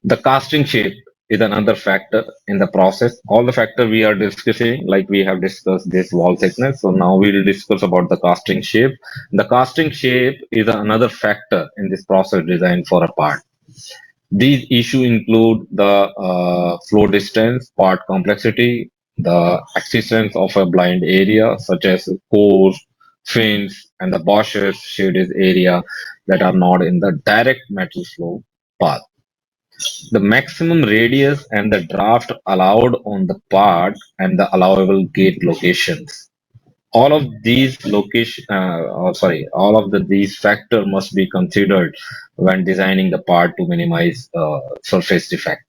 The casting shape is another factor in the process. All the factor we are discussing, like we have discussed this wall thickness. So now we will discuss about the casting shape. The casting shape is another factor in this process design for a part. These issues include the flow distance, part complexity, the existence of a blind area such as cores, fins, and the washes shaded area that are not in the direct metal flow path. The maximum radius and the draft allowed on the part and the allowable gate locations. All of these all of these factors must be considered when designing the part to minimize surface defect.